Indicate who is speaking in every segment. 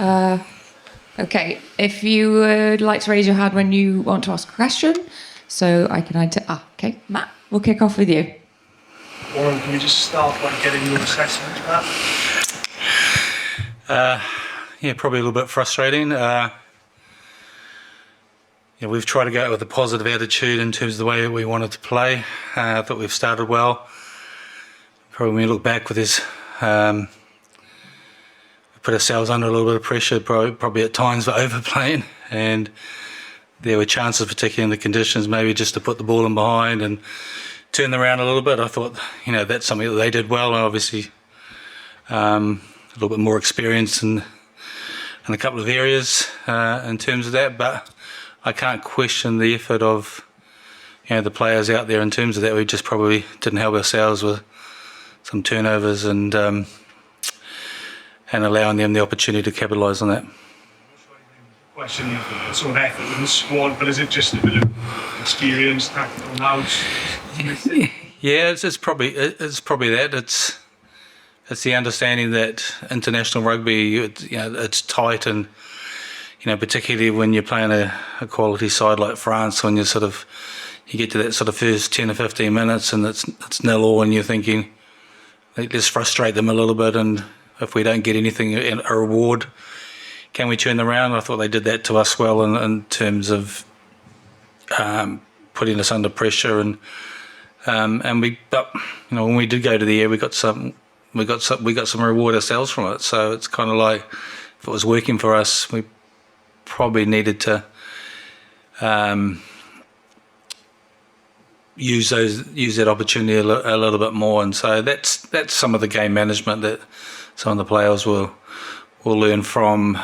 Speaker 1: Okay, if you would like to raise your hand when you want to ask a question, so I can okay, Matt, we'll kick off with you.
Speaker 2: Warren, can we just start by getting your assessment, Matt?
Speaker 3: Yeah, probably a little bit frustrating. We've tried to go out with a positive attitude in terms of the way we wanted to play. I thought we've started well. Probably when we look back with this, we put ourselves under a little bit of pressure, probably at times for overplaying, and there were chances, particularly in the conditions, maybe just to put the ball in behind and turn them around a little bit. I thought, that's something that they did well, and obviously a little bit more experience in a couple of areas in terms of that, but I can't question the effort of the players out there in terms of that. We just probably didn't help ourselves with some turnovers and allowing them the opportunity to capitalise on that.
Speaker 2: Question the sort of effort in the squad, but is it just a bit of experience, tactical nous?
Speaker 3: Yeah, it's probably that. It's the understanding that international rugby, it's tight, and particularly when you're playing a quality side like France, when you get to that sort of first 10 or 15 minutes and it's 0-0, and you're thinking, let's frustrate them a little bit, and if we don't get anything, a reward, can we turn them around? I thought they did that to us well in terms of putting us under pressure, and when we did go to the air, we got some reward ourselves from it. So it's kind of like, if it was working for us, we probably needed to use that opportunity a little bit more, and so that's some of the game management that some of the players will learn from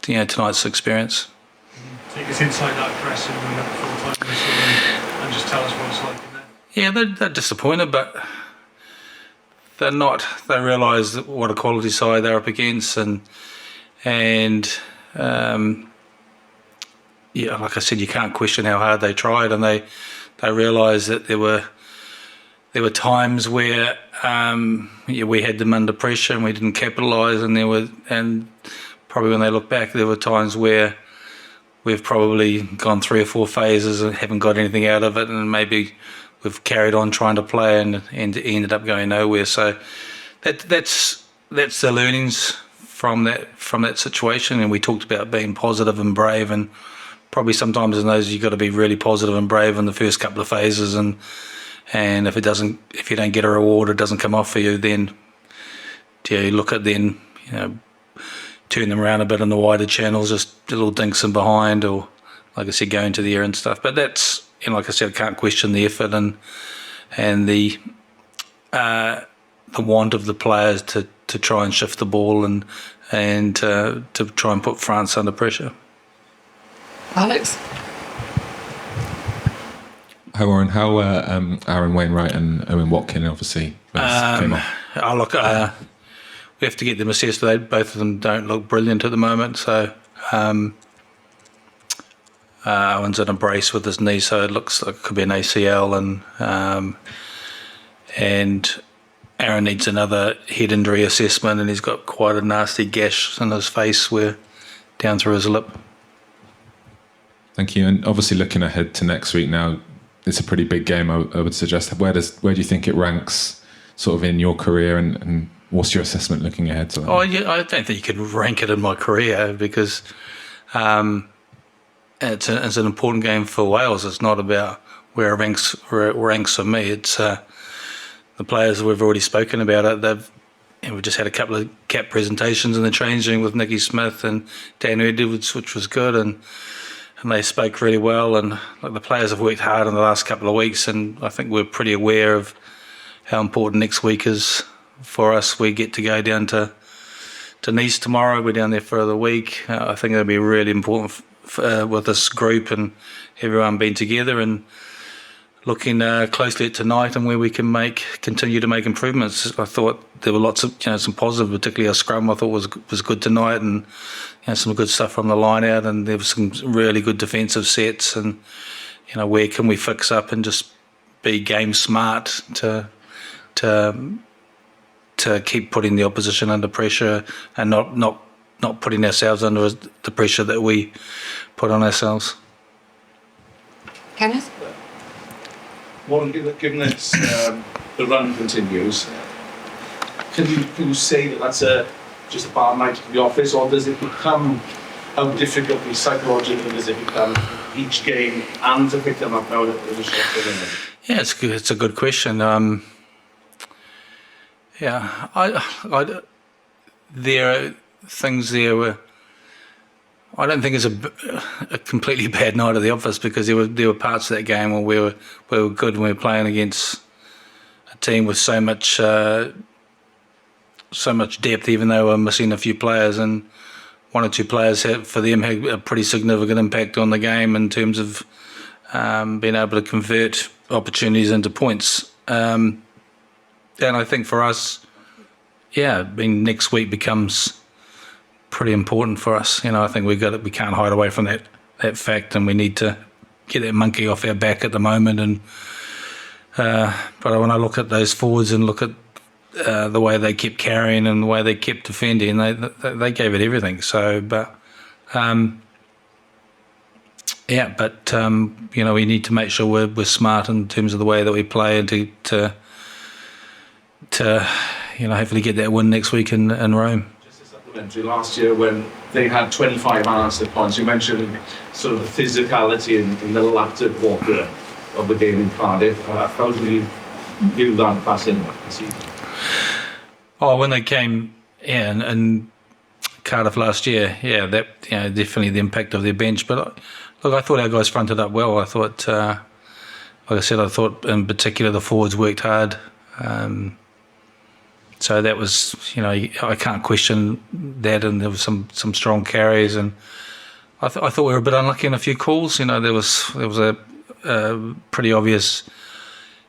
Speaker 3: tonight's experience.
Speaker 2: Take us inside that press and we have full time and just tell us what it's like in there.
Speaker 3: Yeah, they're disappointed, but they're not. They realise what a quality side they're up against, and like I said, you can't question how hard they tried, and they realised that there were times where we had them under pressure and we didn't capitalise, and probably when they look back, there were times where we've probably gone 3 or 4 phases and haven't got anything out of it, and maybe we've carried on trying to play and ended up going nowhere. So that's the learnings from that situation. And we talked about being positive and brave, and probably sometimes in those you've got to be really positive and brave in the first couple of phases, and if you don't get a reward, it doesn't come off for you, then you look at turn them around a bit in the wider channels, just little dinks in behind, or like I said, going to the air and stuff. But that's, like I said, I can't question the effort and the want of the players to try and shift the ball and to try and put France under pressure.
Speaker 1: Alex?
Speaker 4: Hi Warren, how Aaron Wainwright and Owen Watkin obviously came off?
Speaker 3: We have to get them assessed. Both of them don't look brilliant at the moment. So Owen's in a brace with his knee, so it looks like it could be an ACL, and Aaron needs another head injury assessment, and he's got quite a nasty gash in his face down through his lip.
Speaker 4: Thank you. And obviously looking ahead to next week now, it's a pretty big game, I would suggest. Where do you think it ranks sort of in your career, and what's your assessment looking ahead to that?
Speaker 3: Oh, yeah, I don't think you can rank it in my career, because it's an important game for Wales. It's not about where it ranks for me. It's the players we've already spoken about it. We've just had a couple of cap presentations in the changing with Nicky Smith and Dan Edwards, which was good, and they spoke really well. And the players have worked hard in the last couple of weeks, and I think we're pretty aware of how important next week is for us. We get to go down to Nice tomorrow. We're down there for the week. I think it'll be really important with this group and everyone being together and looking closely at tonight and where we can continue to make improvements. I thought there were lots of some positive, particularly our scrum I thought was good tonight, and some good stuff from the line out, and there was some really good defensive sets, and where can we fix up and just be game smart to keep putting the opposition under pressure and not not putting ourselves under the pressure that we put on ourselves.
Speaker 1: Kenneth?
Speaker 5: Well, given that the run continues, can you say that that's just a bad night at the office, or does it become, how difficult psychologically does it become each game and to pick them up now that there's a shot for them?
Speaker 3: Yeah, it's a good question. There are things there where I don't think it's a completely bad night at the office, because there were parts of that game where we were good when we were playing against a team with so much depth, even though we're missing a few players, and one or two players had a pretty significant impact on the game in terms of being able to convert opportunities into points. And I think for us, next week becomes pretty important for us. I think we can't hide away from that fact, and we need to get that monkey off our back at the moment. And but when I look at those forwards and look at the way they kept carrying and the way they kept defending, they gave it everything. So, we need to make sure we're smart in terms of the way that we play, and to hopefully get that win next week in Rome.
Speaker 5: Just a supplementary, last year when they had 25 unanswered points, you mentioned sort of the physicality in the latter quarter of the game in Cardiff. How do you view that passing the season?
Speaker 3: Oh, when they came in Cardiff last year, that definitely the impact of their bench. But look, I thought our guys fronted up well. I thought, like I said, in particular the forwards worked hard. So that was, I can't question that, and there was some strong carries, and I thought we were a bit unlucky in a few calls. There was a pretty obvious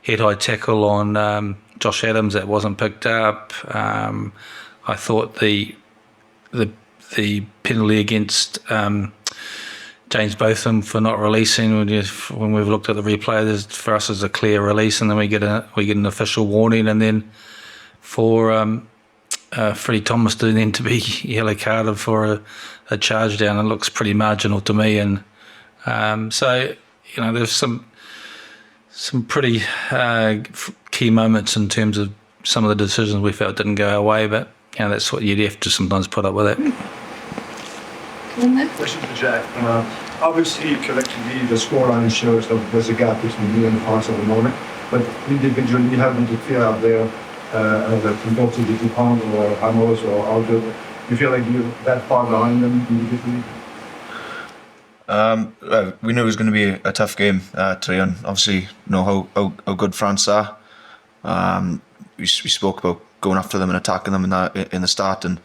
Speaker 3: head-high tackle on Josh Adams that wasn't picked up. I thought the penalty against James Botham for not releasing, when we've looked at the replay, for us is a clear release, and then we get an official warning, and then for Freddie Thomas to be yellow carded for a charge down, it looks pretty marginal to me. And so there's some pretty key moments in terms of some of the decisions we felt didn't go our way, but that's what you'd have to sometimes put up with it.
Speaker 6: Question for Jack. Obviously, collectively, the scoreline shows that there's a gap between you and the parts at the moment, but individually, you haven't interfered out there from both the Dupont or Amos or Aldo. You feel like you're that far behind them individually?
Speaker 7: We knew it was going to be a tough game today, and obviously know how good France are. We spoke about going after them and attacking them in the start and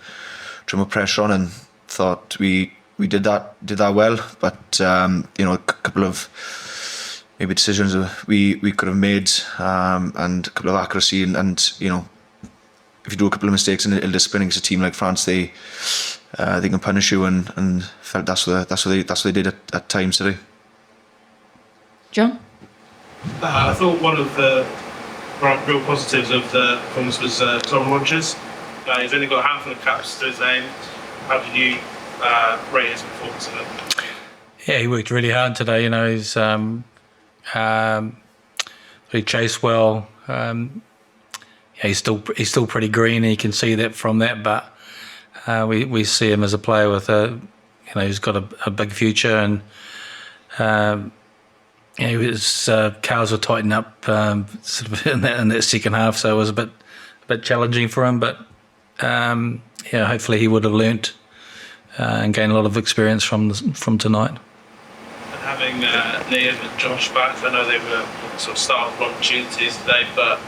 Speaker 7: trying to pressure on, and thought we did that well. But a couple of maybe decisions we could have made, and a couple of accuracy, and if you do a couple of mistakes in discipline against a team like France, they can punish you, and felt that's what they did at times today.
Speaker 1: John?
Speaker 2: I thought one of the real positives of the performance was Tom Rogers. He's only got a handful of caps to his name. How did you rate his performance in it?
Speaker 3: Yeah, he worked really hard today. He's he chased well. He's still pretty green, and you can see that from that. But we see him as a player with who's got a big future, and his cars were tightening up sort of in that second half, so it was a bit challenging for him. But hopefully he would have learnt and gained a lot of experience from tonight.
Speaker 2: Having Liam and Josh back, I know they were sort of starting opportunities today, but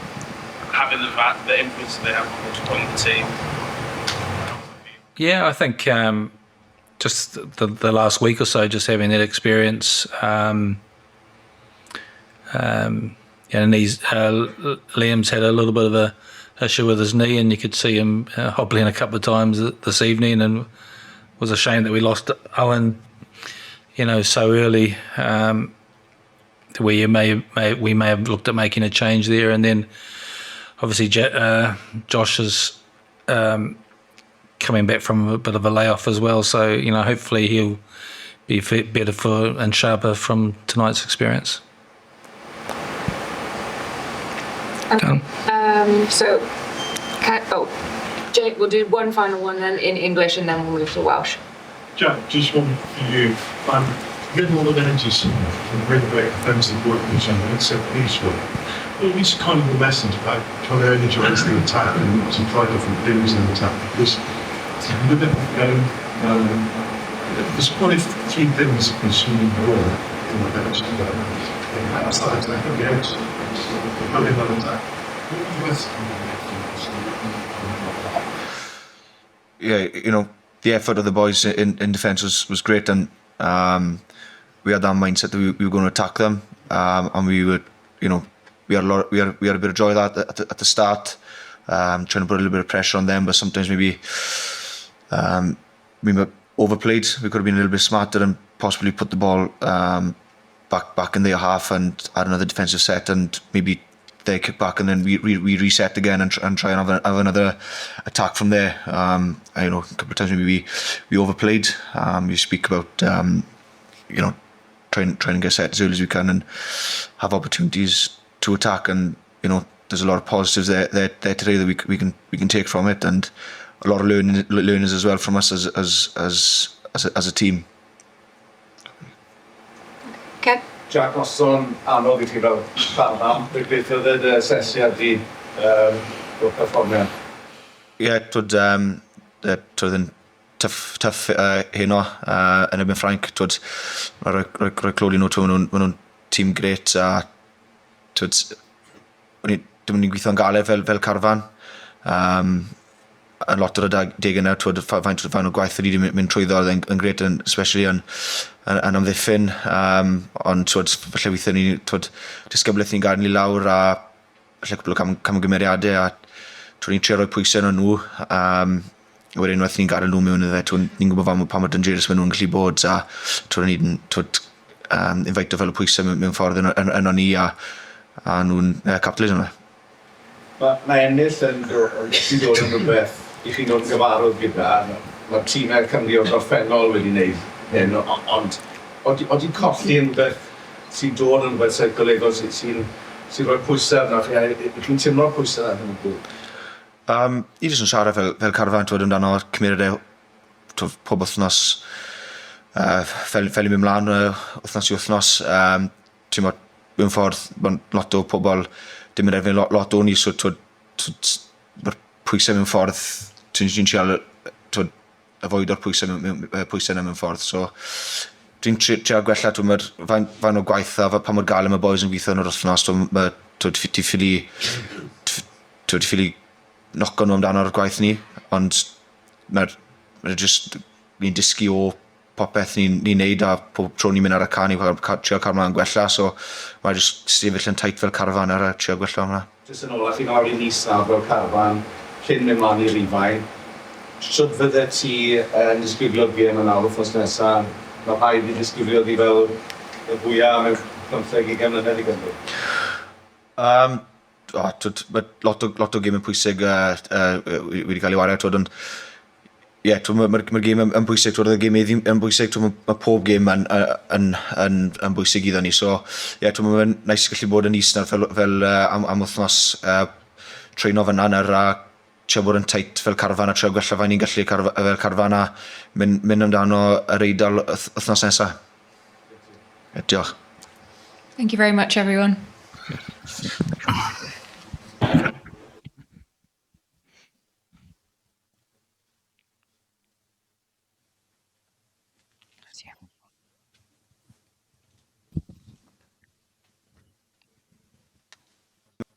Speaker 2: having them back, the influence that they have on the team.
Speaker 3: Yeah, I think just the last week or so, just having that experience, and Liam's had a little bit of a issue with his knee, and you could see him hobbling a couple of times this evening, and it was a shame that we lost Owen so early, where we may have looked at making a change there. And then obviously Josh has come coming back from a bit of a layoff as well. So, you know, hopefully he'll be better and sharper from tonight's experience.
Speaker 1: Okay. Jake, we'll do one final one then in English and then we'll move to Welsh.
Speaker 6: Jack, just one for you. Getting all of energies from renovate defensive work in each other, it's so peaceful. Well, it's kind of the message about trying to energise the attack and to try different things in the attack, because with it going, there's one of three things consuming the ball in the bench. That's that attack, the edge, having that attack.
Speaker 7: Yeah, you know, the effort of the boys in defence was great, and we had that mindset that we were going to attack them, and we were, you know, we had a bit of joy that at the start, trying to put a little bit of pressure on them, but sometimes maybe we were overplayed. We could have been a little bit smarter and possibly put the ball back in their half and add another defensive set, and maybe they kick back and then we reset again and try and have another attack from there. You know, a couple of times maybe we overplayed. We speak about you know, trying to get set as early as we can and have opportunities to attack, and you know, there's a lot of positives there today that we can take from it, and a lot of learners as well from us as a team.
Speaker 1: Okay.
Speaker 5: Jack, os o'n anodd I chi fel Carvan, beth oedd y sesiad I o'r perfformiad?
Speaker 7: Yeah, twyd yn tough heno yn ebyn Ffrainc, twyd rhoi clodi nhw, twyd nhw'n tîm gret, a twyd dim yn gweithio'n galed fel Carvan. A lot o'r deg yna, twyd faint o gwaith wedi mynd trwyddo yn gret, especially yn amddiffyn, ond twyd falle weithio ni, twyd disgyblaeth ni'n gadael ni lawr, a falle cwbl o camgymeriadau, a twyd ni'n trio rhoi pwysau nhw, wedyn unwaith ni'n gadael nhw mewn iddo, twyd ni'n gwybod pa mor dangerous maen nhw'n gallu bod, a twyd ni'n invito fel y pwysau mewn ffordd yno ni, a nhw'n capitalism yna.
Speaker 5: Mae ennill yn dod yn rhywbeth I chi nhw'n gyfarwydd gyda. Mae'r tîmau Cymru o'r gorffennol wedi gwneud hyn, ond oeddi colli yn rhywbeth sy'n dod yn rhywbeth seicolegol sy'n rhoi pwysau arno chi, chi'n teimlo'r pwysau arno chi?
Speaker 7: I jyst yn siarad fel Carvan, twyd amdano cymeriadau pob wythnos, fel I mynd mlaen wythnos I wythnos, ti'n meddwl, mewn ffordd, mae'n lot o pobl dim yn erbyn lot o ni, so mae'r pwysau mewn ffordd, ti'n trial avoid o'r pwysau yna mewn ffordd, so dwi'n trial gwella, mae'r fain o gwaith a pa mor galed mae boys yn gweithio yn yr wythnos, ti'n ffili noco nhw amdano'r gwaith ni, ond mae'n just ni'n dysgu o popeth ni'n neud, a pob tro ni'n mynd ar y can I trial cael mlaen gwella, so mae'n just sefyll yn tait fel Carvan ar y trial gwella hwnna.
Speaker 5: Jyst yn ola, chi'n gael I nis nawr fel Carvan, cyn mynd mlaen I Rhifain. Sut fydde ti yn disgrifio'r gêm yn awr wythnos nesaf? Mae rhaid I disgrifio di fel y fwyaf mewn 15-20 mlynedd I Gymru.
Speaker 7: Mae lot o gêm yn pwysig wedi cael ei wario, ond mae'r gêm yn bwysig, y gêm yn bwysig, mae pob gêm yn bwysig iddo ni, so mae'n neis gallu bod yn is nawr fel am wythnos treino fyna nawr, a trio bod yn tait fel Carvan, a trio gwella fain ni'n gallu fel Carvan, a mynd amdano yr Eidal wythnos nesaf. Diolch.
Speaker 1: Thank you very much, everyone.